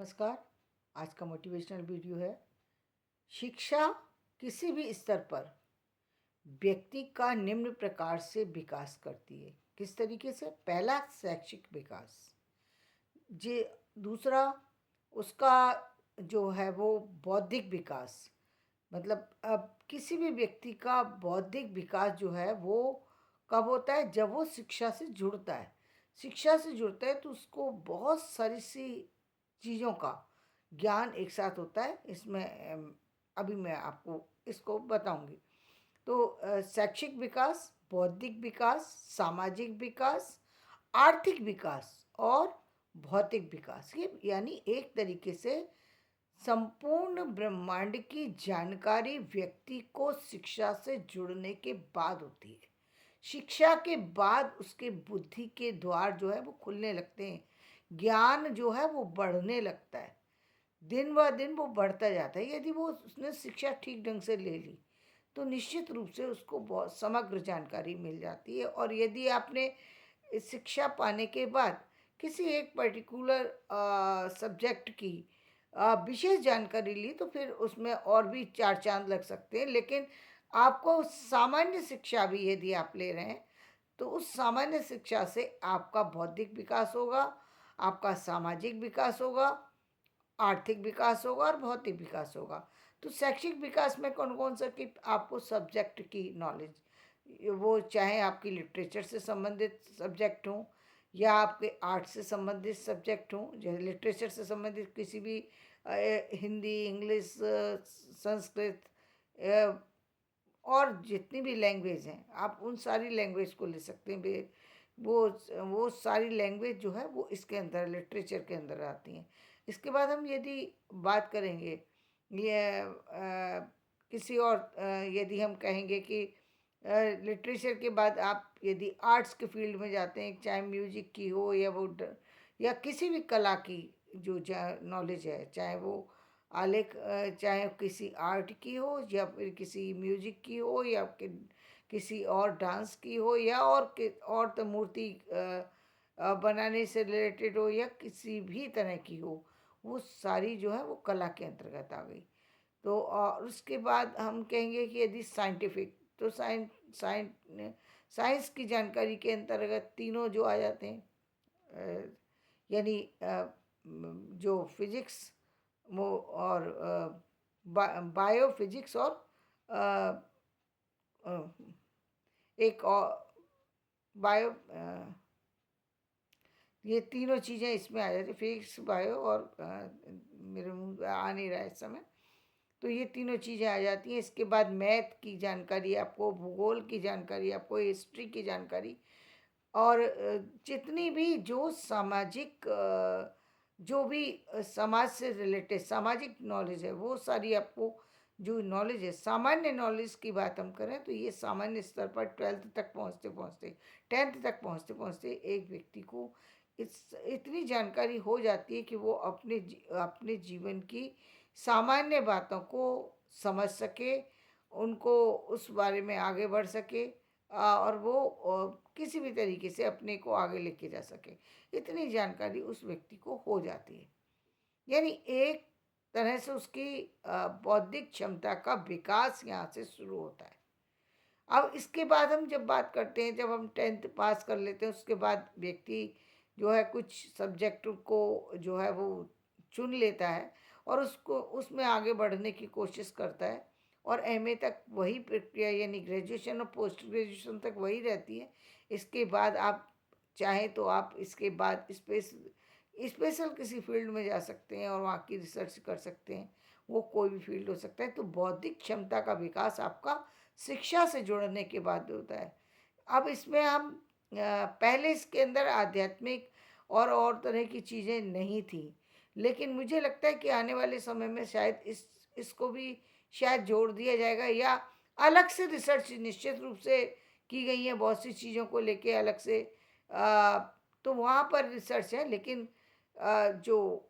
नमस्कार। आज का मोटिवेशनल वीडियो है। शिक्षा किसी भी स्तर पर व्यक्ति का निम्न प्रकार से विकास करती है। किस तरीके से? पहला, शैक्षिक विकास। जे दूसरा, उसका जो है वो बौद्धिक विकास। मतलब अब किसी भी व्यक्ति का बौद्धिक विकास जो है वो कब होता है? जब वो शिक्षा से जुड़ता है। शिक्षा से जुड़ता है तो उसको बहुत सारी सी चीज़ों का ज्ञान एक साथ होता है। इसमें अभी मैं आपको इसको बताऊंगी। तो शैक्षिक विकास, बौद्धिक विकास, सामाजिक विकास, आर्थिक विकास और भौतिक विकास, ये यानी एक तरीके से संपूर्ण ब्रह्मांड की जानकारी व्यक्ति को शिक्षा से जुड़ने के बाद होती है। शिक्षा के बाद उसके बुद्धि के द्वार जो है वो खुलने लगते हैं। ज्ञान जो है वो बढ़ने लगता है। दिन ब दिन वो बढ़ता जाता है। यदि वो उसने शिक्षा ठीक ढंग से ले ली तो निश्चित रूप से उसको बहुत समग्र जानकारी मिल जाती है। और यदि आपने शिक्षा पाने के बाद किसी एक पर्टिकुलर सब्जेक्ट की विशेष जानकारी ली तो फिर उसमें और भी चार चांद लग सकते हैं। लेकिन आपको सामान्य शिक्षा भी यदि आप ले रहे हैं तो उस सामान्य शिक्षा से आपका बौद्धिक विकास होगा, आपका सामाजिक विकास होगा, आर्थिक विकास होगा और भौतिक विकास होगा। तो शैक्षिक विकास में कौन कौन सा कि आपको सब्जेक्ट की नॉलेज, वो चाहे आपकी लिटरेचर से संबंधित सब्जेक्ट हों या आपके आर्ट से संबंधित सब्जेक्ट हों। जैसे लिटरेचर से संबंधित किसी भी हिंदी, इंग्लिश, संस्कृत, और जितनी भी लैंग्वेज हैं आप उन सारी लैंग्वेज को ले सकते हैं। वो सारी लैंग्वेज जो है वो इसके अंदर, लिटरेचर के अंदर आती हैं। इसके बाद हम यदि बात करेंगे ये किसी और यदि हम कहेंगे कि लिटरेचर के बाद आप यदि आर्ट्स के फील्ड में जाते हैं, चाहे म्यूजिक की हो या या किसी भी कला की जो नॉलेज है, चाहे वो आलेख चाहे किसी आर्ट की हो या फिर किसी म्यूजिक की हो या किसी और डांस की हो या और तो मूर्ति बनाने से रिलेटेड हो या किसी भी तरह की हो, वो सारी जो है वो कला के अंतर्गत आ गई। तो और उसके बाद हम कहेंगे कि यदि साइंटिफिक, तो साइंस की जानकारी के अंतर्गत तीनों जो आ जाते हैं, यानी जो फिजिक्स वो और बायो फिजिक्स और अ, अ, एक और बायो, ये तीनों चीज़ें इसमें आ जाती, फिजिक्स, बायो और मेरे मुंह आ नहीं रहा है इस समय। तो ये तीनों चीज़ें आ जाती हैं। इसके बाद मैथ की जानकारी आपको, भूगोल की जानकारी आपको, हिस्ट्री की जानकारी और जितनी भी जो सामाजिक जो भी समाज से रिलेटेड सामाजिक नॉलेज है वो सारी आपको जो नॉलेज है। सामान्य नॉलेज की बात हम करें तो ये सामान्य स्तर पर 12th तक पहुंचते पहुंचते, 10th तक पहुंचते पहुंचते एक व्यक्ति को इस इतनी जानकारी हो जाती है कि वो अपने जीवन की सामान्य बातों को समझ सके, उनको उस बारे में आगे बढ़ सके और वो किसी भी तरीके से अपने को आगे लेके जा सके। इतनी जानकारी उस व्यक्ति को हो जाती है। यानी एक तरह से उसकी बौद्धिक क्षमता का विकास यहाँ से शुरू होता है। अब इसके बाद हम जब बात करते हैं, जब हम 10th पास कर लेते हैं उसके बाद व्यक्ति जो है कुछ सब्जेक्ट को जो है वो चुन लेता है और उसको उसमें आगे बढ़ने की कोशिश करता है। और एमए तक वही प्रक्रिया, यानी ग्रेजुएशन और पोस्ट ग्रेजुएशन तक वही रहती है। इसके बाद आप चाहें तो आप इसके बाद स्पेशल किसी फील्ड में जा सकते हैं और वहाँ की रिसर्च कर सकते हैं। वो कोई भी फील्ड हो सकता है। तो बौद्धिक क्षमता का विकास आपका शिक्षा से जुड़ने के बाद होता है। अब इसमें हम पहले इसके अंदर आध्यात्मिक और तरह की चीज़ें नहीं थी, लेकिन मुझे लगता है कि आने वाले समय में शायद इसको भी शायद जोड़ दिया जाएगा या अलग से रिसर्च निश्चित रूप से की गई है बहुत सी चीज़ों को लेके अलग से। अ, तो वहाँ पर रिसर्च है, लेकिन जो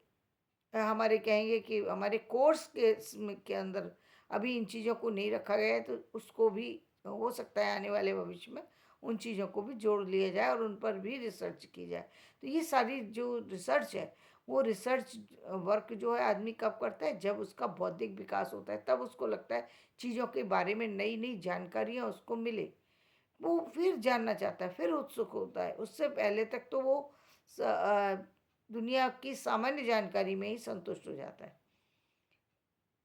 हमारे कहेंगे कि हमारे कोर्स के अंदर अभी इन चीज़ों को नहीं रखा गया है। तो उसको भी हो सकता है आने वाले भविष्य में उन चीज़ों को भी जोड़ लिया जाए और उन पर भी रिसर्च की जाए। तो ये सारी जो रिसर्च है वो रिसर्च वर्क जो है आदमी कब करता है, जब उसका बौद्धिक विकास होता है, तब उसको लगता है चीज़ों के बारे में नई नई जानकारियाँ उसको मिले, वो फिर जानना चाहता है, फिर उत्सुक होता है। उससे पहले तक तो वो दुनिया की सामान्य जानकारी में ही संतुष्ट हो जाता है।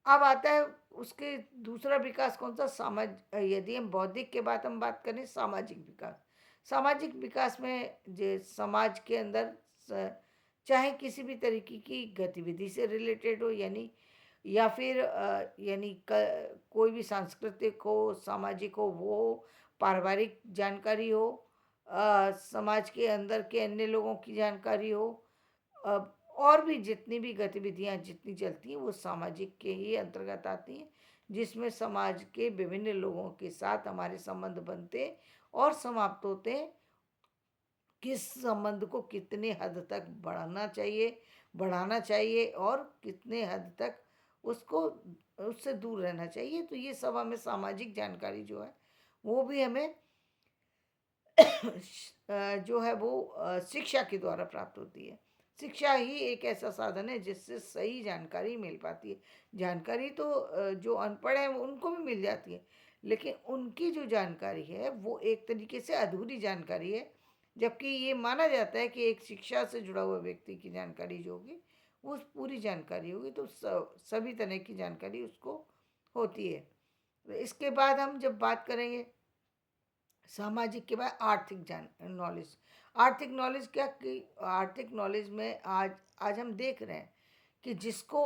अब आता है उसके दूसरा विकास कौन सा, यदि हम बौद्धिक के बाद हम बात करें सामाजिक विकास। सामाजिक विकास में जो समाज के अंदर चाहे किसी भी तरीके की गतिविधि से रिलेटेड हो, यानी या फिर कोई भी सांस्कृतिक हो, सामाजिक हो, वो पारिवारिक जानकारी हो, समाज के अंदर के अन्य लोगों की जानकारी हो, और भी जितनी भी गतिविधियां जितनी चलती हैं वो सामाजिक के ही अंतर्गत आती हैं, जिसमें समाज के विभिन्न लोगों के साथ हमारे संबंध बनते और समाप्त होते हैं। किस संबंध को कितने हद तक बढ़ाना चाहिए और कितने हद तक उसको उससे दूर रहना चाहिए, तो ये सब हमें सामाजिक जानकारी जो है वो भी हमें जो है वो शिक्षा के द्वारा प्राप्त होती है। शिक्षा ही एक ऐसा साधन है जिससे सही जानकारी मिल पाती है। जानकारी तो जो अनपढ़ है उनको भी मिल जाती है, लेकिन उनकी जो जानकारी है वो एक तरीके से अधूरी जानकारी है। जबकि ये माना जाता है कि एक शिक्षा से जुड़ा हुआ व्यक्ति की जानकारी जो होगी वो पूरी जानकारी होगी, तो सभी तरह की जानकारी उसको होती है। तो इसके बाद हम जब बात करेंगे सामाजिक के बाद आर्थिक जान नॉलेज। आर्थिक नॉलेज क्या कि आर्थिक नॉलेज में आज आज हम देख रहे हैं कि जिसको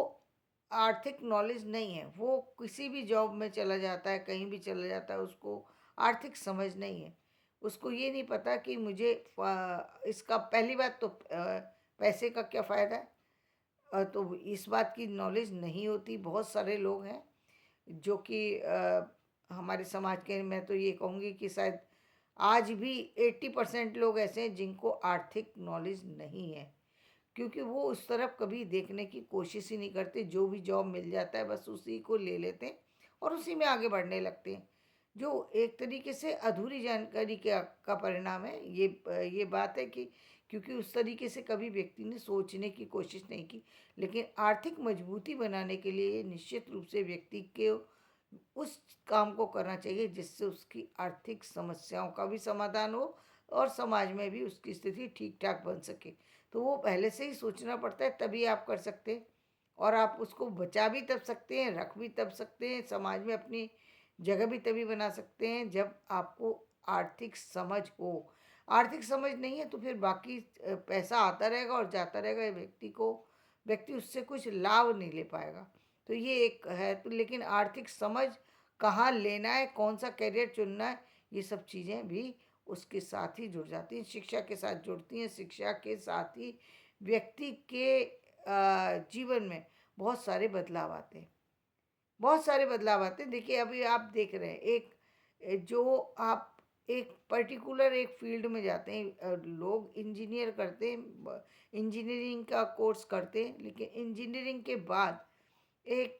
आर्थिक नॉलेज नहीं है वो किसी भी जॉब में चला जाता है, कहीं भी चला जाता है, उसको आर्थिक समझ नहीं है। उसको ये नहीं पता कि मुझे इसका पहली बात तो पैसे का क्या फ़ायदा है, तो इस बात की नॉलेज नहीं होती। बहुत सारे लोग हैं जो कि हमारे समाज के, मैं तो ये कहूँगी कि शायद आज भी 80% लोग ऐसे हैं जिनको आर्थिक नॉलेज नहीं है, क्योंकि वो उस तरफ कभी देखने की कोशिश ही नहीं करते। जो भी जॉब मिल जाता है बस उसी को ले लेते हैं और उसी में आगे बढ़ने लगते हैं, जो एक तरीके से अधूरी जानकारी का परिणाम है। ये बात है कि क्योंकि उस तरीके से कभी व्यक्ति ने सोचने की कोशिश नहीं की। लेकिन आर्थिक मजबूती बनाने के लिए निश्चित रूप से व्यक्ति के उस काम को करना चाहिए जिससे उसकी आर्थिक समस्याओं का भी समाधान हो और समाज में भी उसकी स्थिति ठीक ठाक बन सके। तो वो पहले से ही सोचना पड़ता है, तभी आप कर सकते हैं। और आप उसको बचा भी तब सकते हैं, रख भी तब सकते हैं, समाज में अपनी जगह भी तभी बना सकते हैं जब आपको आर्थिक समझ हो। आर्थिक समझ नहीं है तो फिर बाकी पैसा आता रहेगा और जाता रहेगा, व्यक्ति उससे कुछ लाभ नहीं ले पाएगा। तो ये एक है। तो लेकिन आर्थिक समझ, कहाँ लेना है, कौन सा करियर चुनना है, ये सब चीज़ें भी उसके साथ ही जुड़ जाती हैं, शिक्षा के साथ जुड़ती हैं। शिक्षा के साथ ही व्यक्ति के जीवन में बहुत सारे बदलाव आते हैं, बहुत सारे बदलाव आते हैं। देखिए अभी आप देख रहे हैं जो आप एक पर्टिकुलर एक फील्ड में जाते हैं, लोग इंजीनियर करते हैं, इंजीनियरिंग का कोर्स करते हैं, लेकिन इंजीनियरिंग के बाद एक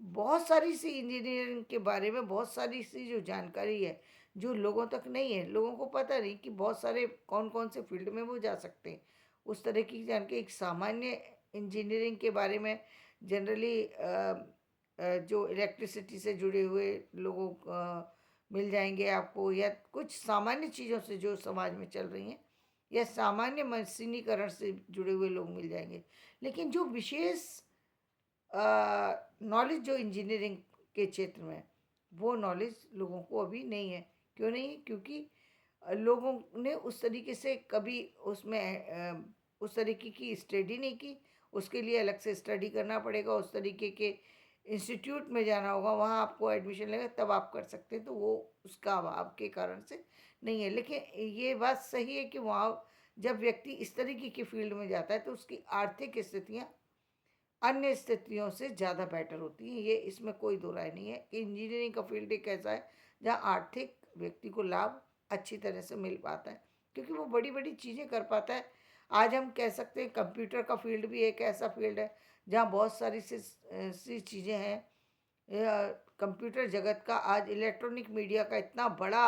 बहुत सारी सी इंजीनियरिंग के बारे में बहुत सारी सी जो जानकारी है जो लोगों तक नहीं है। लोगों को पता नहीं कि बहुत सारे कौन कौन से फील्ड में वो जा सकते हैं। उस तरह की जानकारी एक सामान्य इंजीनियरिंग के बारे में जनरली जो इलेक्ट्रिसिटी से जुड़े हुए लोगों मिल जाएंगे आपको, या कुछ सामान्य चीज़ों से जो समाज में चल रही हैं, या सामान्य मशीनीकरण से जुड़े हुए लोग मिल जाएंगे। लेकिन जो विशेष नॉलेज जो इंजीनियरिंग के क्षेत्र में, वो नॉलेज लोगों को अभी नहीं है। क्यों नहीं है? क्योंकि लोगों ने उस तरीके से कभी उसमें उस तरीके की स्टडी नहीं की। उसके लिए अलग से स्टडी करना पड़ेगा, उस तरीके के इंस्टीट्यूट में जाना होगा, वहाँ आपको एडमिशन लेगा तब आप कर सकते हैं। तो वो उसका अभाव के कारण से नहीं है। लेकिन ये बात सही है कि वहाँ जब व्यक्ति इस तरीके की फील्ड में जाता है तो उसकी आर्थिक स्थितियाँ अन्य स्थितियों से ज़्यादा बेटर होती हैं। ये इसमें कोई दो राय नहीं है कि इंजीनियरिंग का फील्ड एक ऐसा है जहाँ आर्थिक व्यक्ति को लाभ अच्छी तरह से मिल पाता है, क्योंकि वो बड़ी बड़ी चीज़ें कर पाता है। आज हम कह सकते हैं कंप्यूटर का फील्ड भी एक ऐसा फील्ड है जहाँ बहुत सारी सी चीज़ें हैं। कंप्यूटर जगत का आज इलेक्ट्रॉनिक मीडिया का इतना बड़ा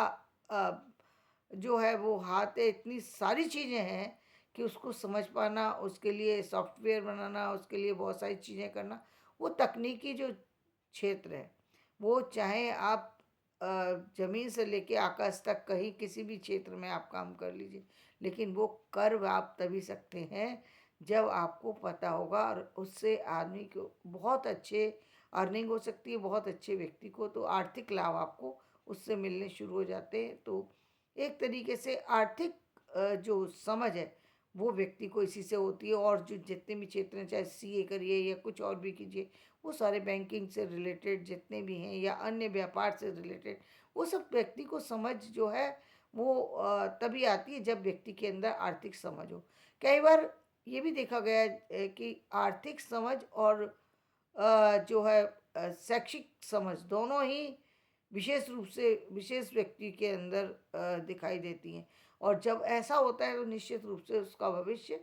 जो है वो हाथ है, इतनी सारी चीज़ें हैं कि उसको समझ पाना, उसके लिए सॉफ्टवेयर बनाना, उसके लिए बहुत सारी चीज़ें करना, वो तकनीकी जो क्षेत्र है, वो चाहे आप ज़मीन से लेके आकाश तक कहीं किसी भी क्षेत्र में आप काम कर लीजिए, लेकिन वो कर आप तभी सकते हैं जब आपको पता होगा, और उससे आदमी को बहुत अच्छे अर्निंग हो सकती है, बहुत अच्छे व्यक्ति को तो आर्थिक लाभ आपको उससे मिलने शुरू हो जाते हैं। तो एक तरीके से आर्थिक जो समझ है वो व्यक्ति को इसी से होती है। और जो जितने भी क्षेत्र हैं, चाहे सीए करिए या कुछ और भी कीजिए, वो सारे बैंकिंग से रिलेटेड जितने भी हैं या अन्य व्यापार से रिलेटेड, वो सब व्यक्ति को समझ जो है वो तभी आती है जब व्यक्ति के अंदर आर्थिक समझ हो। कई बार ये भी देखा गया है कि आर्थिक समझ और जो है शैक्षिक समझ दोनों ही विशेष रूप से विशेष व्यक्ति के अंदर दिखाई देती हैं। और जब ऐसा होता है तो निश्चित रूप से उसका भविष्य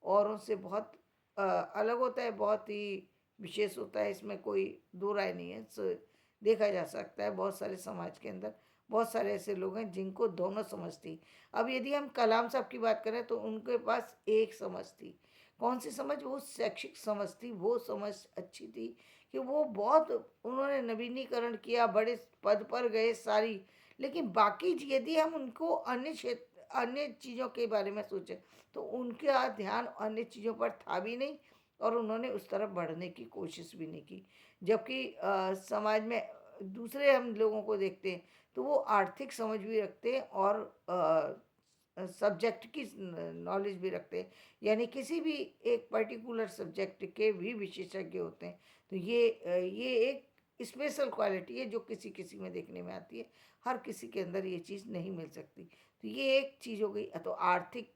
औरों से बहुत अलग होता है, बहुत ही विशेष होता है, इसमें कोई दो राय नहीं है। देखा जा सकता है बहुत सारे समाज के अंदर बहुत सारे ऐसे लोग हैं जिनको दोनों समझ थी। अब यदि हम कलाम साहब की बात करें तो उनके पास एक समझ थी। कौन सी समझ? वो शैक्षिक समझ थी। वो समझ अच्छी थी कि वो बहुत उन्होंने नवीनीकरण किया, बड़े पद पर गए सारी। लेकिन बाकी यदि हम उनको अन्य क्षेत्र अन्य चीज़ों के बारे में सोचें तो उनका ध्यान अन्य चीज़ों पर था भी नहीं, और उन्होंने उस तरफ बढ़ने की कोशिश भी नहीं की। जबकि समाज में दूसरे हम लोगों को देखते हैं तो वो आर्थिक समझ भी रखते हैं और सब्जेक्ट की नॉलेज भी रखते हैं, यानी किसी भी एक पर्टिकुलर सब्जेक्ट के भी विशेषज्ञ होते हैं। तो ये एक स्पेशल क्वालिटी है जो किसी किसी में देखने में आती है, हर किसी के अंदर ये चीज़ नहीं मिल सकती। तो ये एक चीज़ हो गई। तो आर्थिक,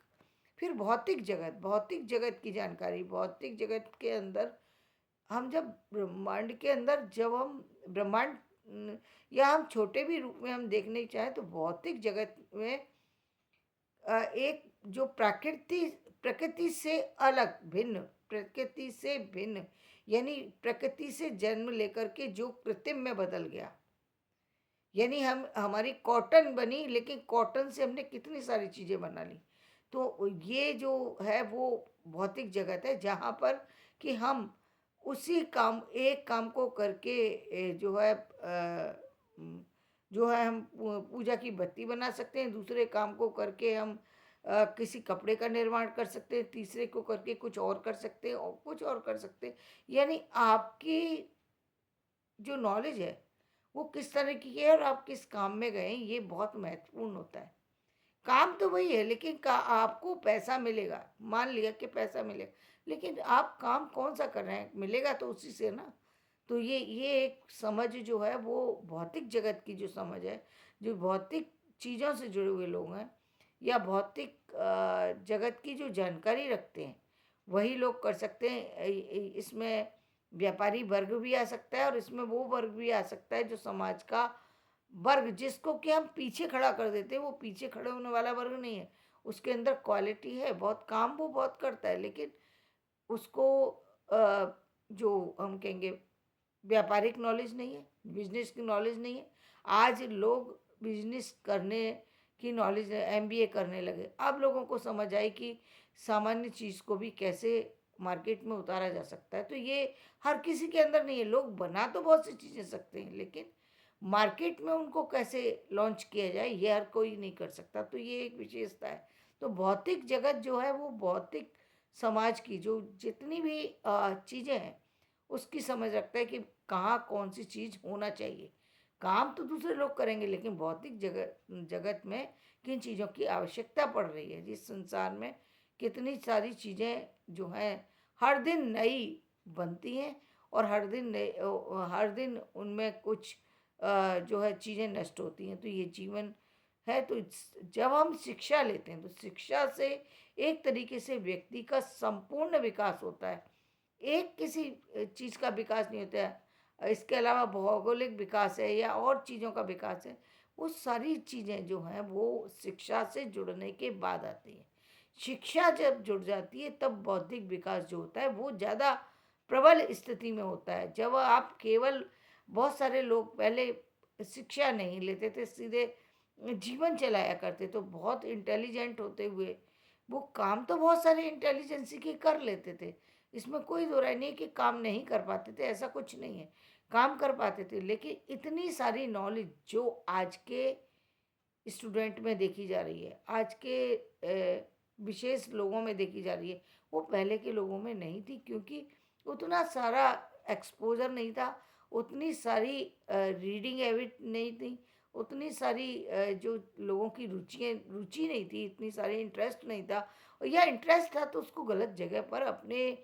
फिर भौतिक जगत की जानकारी। भौतिक जगत के अंदर हम जब ब्रह्मांड के अंदर जब हम ब्रह्मांड या हम छोटे भी रूप में हम देखने चाहें तो भौतिक जगत में एक जो प्रकृति से अलग भिन्न, प्रकृति से भिन्न, यानी प्रकृति से जन्म लेकर के जो कृत्रिम में बदल गया। यानी हम हमारी कॉटन बनी, लेकिन कॉटन से हमने कितनी सारी चीज़ें बना ली। तो ये जो है वो भौतिक जगत है जहाँ पर कि हम उसी काम एक काम को करके जो है जो है हम पूजा की बत्ती बना सकते हैं, दूसरे काम को करके हम किसी कपड़े का निर्माण कर सकते हैं, तीसरे को करके कुछ और कर सकते हैं और कुछ और कर सकते हैं। यानी आपकी जो नॉलेज है वो किस तरह की है और आप किस काम में गए हैं, ये बहुत महत्वपूर्ण होता है। काम तो वही है, लेकिन का आपको पैसा मिलेगा, मान लिया कि पैसा मिलेगा, लेकिन आप काम कौन सा कर रहे हैं, मिलेगा तो उसी से ना। तो ये एक समझ जो है वो भौतिक जगत की जो समझ है, जो भौतिक चीज़ों से जुड़े हुए लोग हैं या भौतिक जगत की जो जानकारी रखते हैं, वही लोग कर सकते हैं। इसमें व्यापारी वर्ग भी आ सकता है और इसमें वो वर्ग भी आ सकता है जो समाज का वर्ग, जिसको कि हम पीछे खड़ा कर देते हैं। वो पीछे खड़े होने वाला वर्ग नहीं है, उसके अंदर क्वालिटी है, बहुत काम वो बहुत करता है, लेकिन उसको जो हम कहेंगे व्यापारिक नॉलेज नहीं है, बिजनेस की नॉलेज नहीं है। आज लोग बिजनेस करने की नॉलेज एमबीए करने लगे। अब लोगों को समझ आई कि सामान्य चीज़ को भी कैसे मार्केट में उतारा जा सकता है। तो ये हर किसी के अंदर नहीं है। लोग बना तो बहुत सी चीज़ें सकते हैं, लेकिन मार्केट में उनको कैसे लॉन्च किया जाए ये हर कोई नहीं कर सकता। तो ये एक विशेषता है। तो भौतिक जगत जो है वो भौतिक समाज की जो जितनी भी चीज़ें हैं उसकी समझ रखता है कि कहाँ कौन सी चीज़ होना चाहिए। काम तो दूसरे लोग करेंगे, लेकिन भौतिक जगत जगत में किन चीज़ों की आवश्यकता पड़ रही है, जिस संसार में कितनी सारी चीज़ें जो हैं हर दिन नई बनती हैं, और हर दिन उनमें कुछ जो है चीज़ें नष्ट होती हैं। तो ये जीवन है। तो जब हम शिक्षा लेते हैं तो शिक्षा से एक तरीके से व्यक्ति का संपूर्ण विकास होता है। एक किसी चीज़ का विकास नहीं होता है, इसके अलावा भौगोलिक विकास है या और चीज़ों का विकास है। वो सारी चीज़ें जो हैं वो शिक्षा से जुड़ने के बाद आती हैं। शिक्षा जब जुड़ जाती है तब बौद्धिक विकास जो होता है वो ज़्यादा प्रबल स्थिति में होता है। जब आप केवल बहुत सारे लोग पहले शिक्षा नहीं लेते थे, सीधे जीवन चलाया करते, तो बहुत इंटेलिजेंट होते हुए वो काम तो बहुत सारे इंटेलिजेंसी के कर लेते थे, इसमें कोई दो राय नहीं कि काम नहीं कर पाते थे, ऐसा कुछ नहीं है, काम कर पाते थे। लेकिन इतनी सारी नॉलेज जो आज के स्टूडेंट में देखी जा रही है, आज के विशेष लोगों में देखी जा रही है, वो पहले के लोगों में नहीं थी, क्योंकि उतना सारा एक्सपोज़र नहीं था, उतनी सारी रीडिंग हैबिट नहीं थी, उतनी सारी जो लोगों की रुचि नहीं थी, इतनी सारी इंटरेस्ट नहीं था, और या इंटरेस्ट था तो उसको गलत जगह पर अपने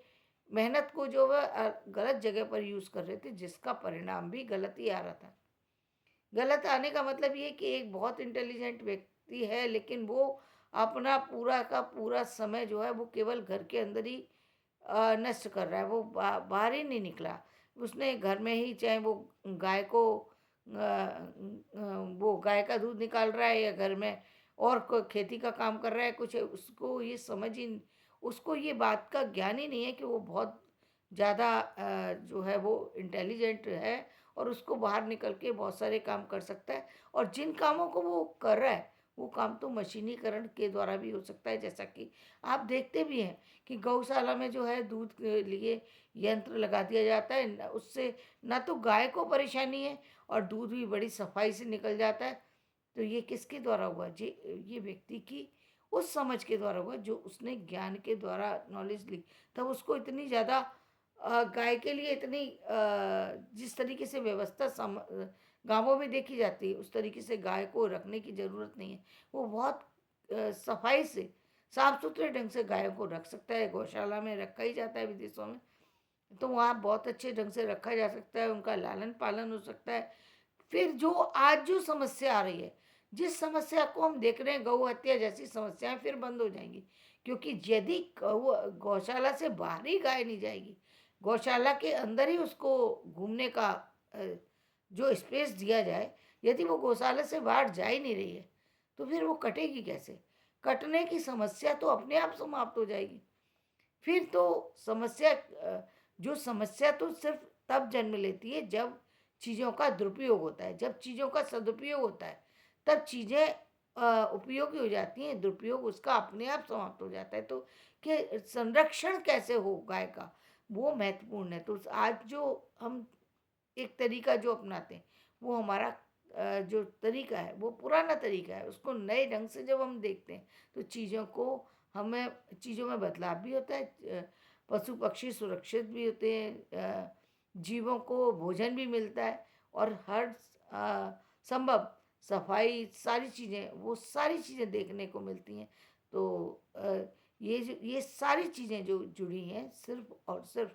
मेहनत को जो है गलत जगह पर यूज़ कर रहे थे, जिसका परिणाम भी गलत ही आ रहा था। गलत आने का मतलब ये कि एक बहुत इंटेलिजेंट व्यक्ति है, लेकिन वो अपना पूरा का पूरा समय जो है वो केवल घर के अंदर ही नष्ट कर रहा है, वो बाहर ही नहीं निकला। उसने घर में ही, चाहे वो गाय को वो गाय का दूध निकाल रहा है, या घर में और खेती का काम कर रहा है कुछ, उसको ये समझ ही, उसको ये बात का ज्ञान ही नहीं है कि वो बहुत ज़्यादा जो है वो इंटेलिजेंट है, और उसको बाहर निकल के बहुत सारे काम कर सकता है, और जिन कामों को वो कर रहा है वो काम तो मशीनीकरण के द्वारा भी हो सकता है। जैसा कि आप देखते भी हैं कि गौशाला में जो है दूध के लिए यंत्र लगा दिया जाता है, उससे ना तो गाय को परेशानी है, और दूध भी बड़ी सफाई से निकल जाता है। तो ये किसके द्वारा हुआ जी? ये व्यक्ति की उस समझ के द्वारा हुआ जो उसने ज्ञान के द्वारा नॉलेज ली। तब उसको इतनी ज़्यादा गाय के लिए इतनी जिस तरीके से व्यवस्था गाँवों में देखी जाती है, उस तरीके से गाय को रखने की ज़रूरत नहीं है। वो बहुत सफाई से, साफ सुथरे ढंग से गायों को रख सकता है। गौशाला में रखा ही जाता है विदेशों में, तो वहाँ बहुत अच्छे ढंग से रखा जा सकता है, उनका लालन पालन हो सकता है। फिर जो आज जो समस्या आ रही है, जिस समस्या को हम देख रहे हैं, गौ हत्या जैसी समस्याएं फिर बंद हो जाएंगी, क्योंकि यदि गौशाला से बाहर ही गाय नहीं जाएगी, गौशाला के अंदर ही उसको घूमने का अ, जो स्पेस दिया जाए, यदि वो गौशाला से बाहर जा ही नहीं रही है, तो फिर वो कटेगी कैसे? कटने की समस्या तो अपने आप समाप्त हो जाएगी। फिर तो समस्या जो समस्या तो सिर्फ तब जन्म लेती है जब चीज़ों का दुरुपयोग होता है। जब चीज़ों का सदुपयोग होता है, तब चीज़ें उपयोगी हो जाती हैं, दुरुपयोग उसका अपने आप समाप्त हो जाता है। तो कि संरक्षण कैसे हो गाय का, वो महत्वपूर्ण है। तो आज जो हम एक तरीका जो अपनाते हैं, वो हमारा जो तरीका है वो पुराना तरीका है। उसको नए ढंग से जब हम देखते हैं, तो चीज़ों में बदलाव भी होता है, पशु पक्षी सुरक्षित भी होते हैं, जीवों को भोजन भी मिलता है, और हर संभव सफाई, सारी चीज़ें, वो सारी चीज़ें देखने को मिलती हैं। तो ये सारी चीज़ें जो जुड़ी हैं सिर्फ़ और सिर्फ़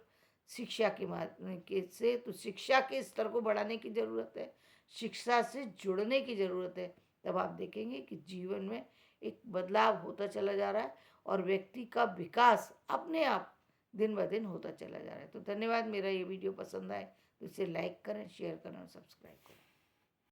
शिक्षा के माध्यम के से, तो शिक्षा के स्तर को बढ़ाने की ज़रूरत है, शिक्षा से जुड़ने की ज़रूरत है। तब आप देखेंगे कि जीवन में एक बदलाव होता चला जा रहा है, और व्यक्ति का विकास अपने आप दिन ब दिन होता चला जा रहा है। तो धन्यवाद। मेरा ये वीडियो पसंद आए तो इसे लाइक करें, शेयर करें और सब्सक्राइब करें।